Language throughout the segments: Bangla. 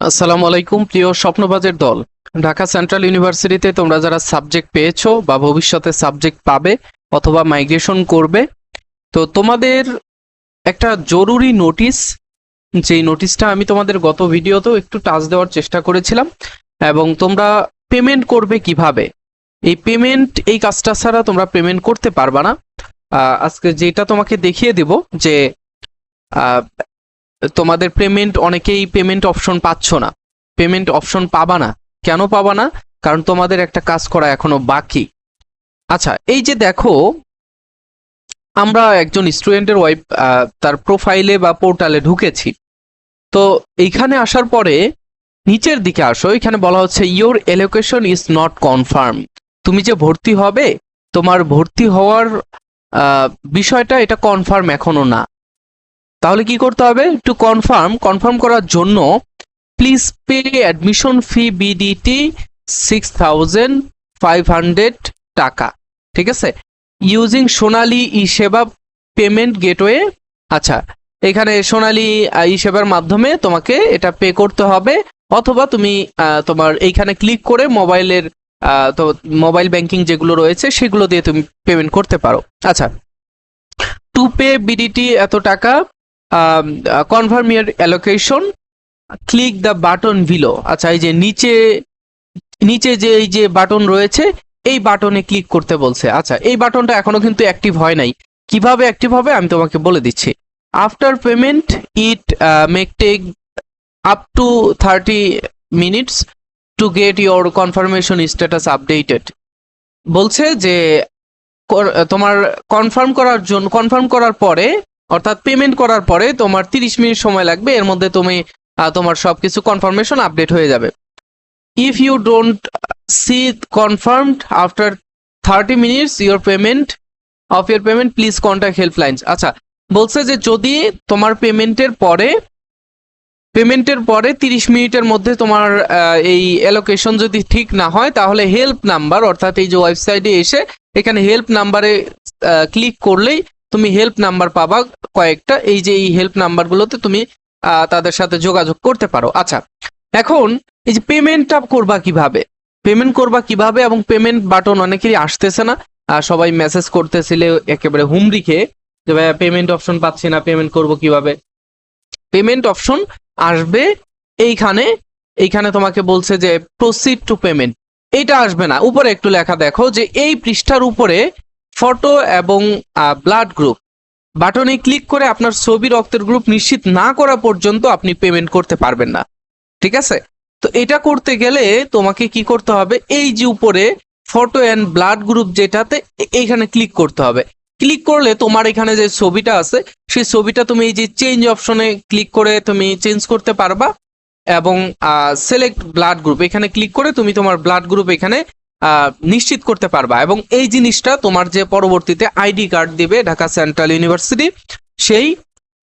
আসসালামু আলাইকুম প্রিয় স্বপ্নবাজের দল। ঢাকা সেন্ট্রাল ইউনিভার্সিটিতে তোমরা যারা সাবজেক্ট পেয়েছো বা ভবিষ্যতে সাবজেক্ট পাবে অথবা মাইগ্রেশন করবে, তো তোমাদের একটা জরুরি নোটিশ, যেই নোটিশটা আমি তোমাদের গত ভিডিওতেও একটু টাচ দেওয়ার চেষ্টা করেছিলাম। এবং তোমরা পেমেন্ট করবে কিভাবে, এই পেমেন্ট, এই কাজটা ছাড়া তোমরা পেমেন্ট করতে পারবা না। আজকে যেটা তোমাকে দেখিয়ে দেব যে তোমাদের পেমেন্ট, অনেকেই পেমেন্ট অপশন পাচ্ছ না, পেমেন্ট অপশন পাবা না। কেন পাবা না? কারণ তোমাদের একটা কাজ করা এখনো বাকি। আচ্ছা, এই যে দেখো, আমরা একজন স্টুডেন্টের তার প্রোফাইলে বা পোর্টালে ঢুকেছি। তো এইখানে আসার পরে নিচের দিকে আসো, এখানে বলা হচ্ছে your allocation is not confirm. তুমি যে ভর্তি হবে, তোমার ভর্তি হওয়ার বিষয়টা এটা কনফার্ম এখনো না। তাহলে কি করতে হবে? টু কনফার্ম করার জন্য please pay admission fee BDT 6,500 টাকা। ঠিক আছে, ইউজিং সোনালী ই সেবা পেমেন্ট গেটওয়ে। আচ্ছা, এখানে সোনালী ই সেবার মাধ্যমে তোমাকে এটা পে করতে হবে, অথবা তুমি তোমার এইখানে ক্লিক করে মোবাইলের তো মোবাইল ব্যাংকিং যেগুলো রয়েছে সেগুলো দিয়ে তুমি পেমেন্ট করতে পারো। আচ্ছা, টু পে বিডিটি এত টাকা, confirm year allocation, click the button below. আচ্ছা, এই যে নিচে নিচে যে এই যে বাটন রয়েছে, এই বাটনে ক্লিক করতে বলছে। আচ্ছা, এই বাটনটা এখনো কিন্তু অ্যাক্টিভ হয় নাই। কিভাবে অ্যাক্টিভ হবে আমি তোমাকে বলে দিচ্ছি। After payment it make take up to 30 minutes to get your confirmation status updated. বলছে যে তোমার কনফার্ম করার পরে, অর্থাৎ পেমেন্ট করার পরে তোমার 30 মিনিট সময় লাগবে, এর মধ্যে তুমি তোমার সবকিছু কনফার্মেশন আপডেট হয়ে যাবে। If you don't see confirmed after 30 minutes your payment please contact helplines. আচ্ছা, বলছে যে যদি তোমার পেমেন্টের পরে 30 মিনিটের মধ্যে তোমার এই অ্যালোকেশন যদি ঠিক না হয়, তাহলে হেল্প নাম্বার, অর্থাৎ এই যে ওয়েবসাইটে এসে এখানে হেল্প নাম্বারে ক্লিক করলেই তুমি হেল্প নাম্বার পাবা কয়েকটা। এই যে এই হেল্প নাম্বারগুলোতে তুমি তাদের সাথে যোগাযোগ করতে পারো। আচ্ছা, এখন এই যে পেমেন্টটা করবা কিভাবে এবং পেমেন্ট বাটন অনেকেরই আসতেছে না। সবাই মেসেজ করতেছিলে একেবারে হুমড়ি খেয়ে যে ভাইয়া পেমেন্ট অপশন পাচ্ছি না, পেমেন্ট করব কিভাবে। পেমেন্ট অপশন আসবে এইখানে তোমাকে বলছে যে প্রসিড টু পেমেন্ট, এইটা আসবে না। উপরে একটু লেখা দেখো যে এই পৃষ্ঠার উপরে ফটো এবং ব্লাড গ্রুপ বাটনে ক্লিক করে আপনার ছবি, রক্তের গ্রুপ নিশ্চিত না করা পর্যন্ত আপনি পেমেন্ট করতে পারবেন না। ঠিক আছে, তো এটা করতে গেলে তোমাকে কি করতে হবে? এই যে উপরে ফটো অ্যান্ড ব্লাড গ্রুপ যেটাতে, এইখানে ক্লিক করতে হবে। ক্লিক করলে তোমার এখানে যে ছবিটা আছে, সেই ছবিটা তুমি এই যে চেঞ্জ অপশনে ক্লিক করে তুমি চেঞ্জ করতে পারবা। এবং সিলেক্ট ব্লাড গ্রুপ, এখানে ক্লিক করে তুমি তোমার ব্লাড গ্রুপ এখানে নিশ্চিত করতে পারবা। এবং এই জিনিসটা তোমার যে পরবর্তীতে আইডি কার্ড দিবে ঢাকা সেন্ট্রাল ইউনিভার্সিটি, সেই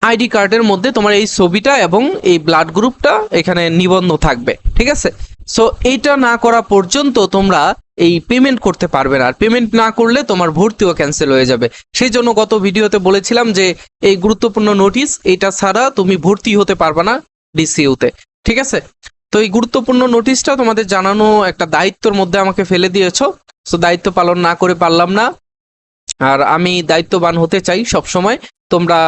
আইডি কার্ডের মধ্যে তোমার এই ছবিটা এবং এই ব্লাড গ্রুপটা এখানে নিবন্ধ থাকবে। ঠিক আছে, সো এইটা না করা পর্যন্ত তোমরা এই পেমেন্ট করতে পারবে না। আর পেমেন্ট না করলে তোমার ভর্তিও ক্যান্সেল হয়ে যাবে। সেই জন্য গত ভিডিওতে বলেছিলাম যে এই গুরুত্বপূর্ণ নোটিশ, এটা ছাড়া তুমি ভর্তি হতে পারবে না ডিসিইউতে। ঠিক আছে, তো এই গুরুত্বপূর্ণ নোটিশটা তোমাদের জানানো একটা দায়িত্বের মধ্যে আমাকে ফেলে দিয়েছো। সো দায়িত্ব পালন না করে পারলাম না, আর আমি দায়িত্ববান হতে চাই সব সময়। তোমরা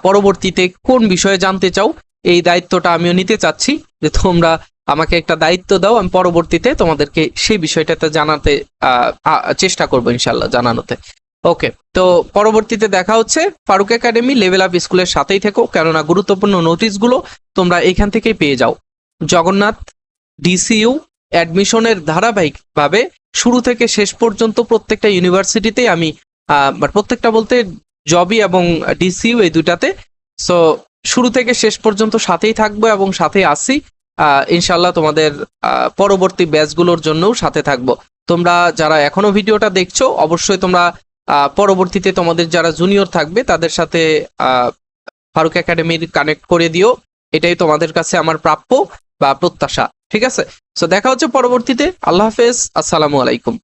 পরবর্তীতে কোন বিষয়ে জানতে চাও, এই দায়িত্বটা আমিও নিতে চাচ্ছি, যে তোমরা আমাকে একটা দায়িত্ব দাও, আমি পরবর্তীতে তোমাদেরকে সেই বিষয়টাতে জানাতে চেষ্টা করবো ইনশাল্লাহ, জানানোতে। ওকে, তো পরবর্তীতে দেখা হচ্ছে। ফারুক একাডেমি লেভেল আপ স্কুলের সাথেই থেকো, কেননা গুরুত্বপূর্ণ নোটিশগুলো তোমরা এখান থেকেই পেয়ে যাও। জগন্নাথ ডিসিইউ অ্যাডমিশনের ধারাবাহিকভাবে শুরু থেকে শেষ পর্যন্ত প্রত্যেকটা ইউনিভার্সিটিতেই আমি প্রত্যেকটা বলতে জবি এবং ডিসিইউ এই দুটাতে, সো শুরু থেকে শেষ পর্যন্ত সাথেই থাকবো এবং সাথেই আসি। ইনশাল্লাহ তোমাদের পরবর্তী ব্যাচগুলোর জন্যও সাথে থাকবো। তোমরা যারা এখনো ভিডিওটা দেখছো, অবশ্যই তোমরা পরবর্তীতে তোমাদের যারা জুনিয়র থাকবে তাদের সাথে ফারুক একাডেমির কানেক্ট করে দিও। এটাই তোমাদের কাছে আমার প্রাপ্য বা প্রত্যাশা। ঠিক আছে, সো দেখা হচ্ছে পরবর্তীতে। আল্লাহ হাফেজ, আসসালামু আলাইকুম।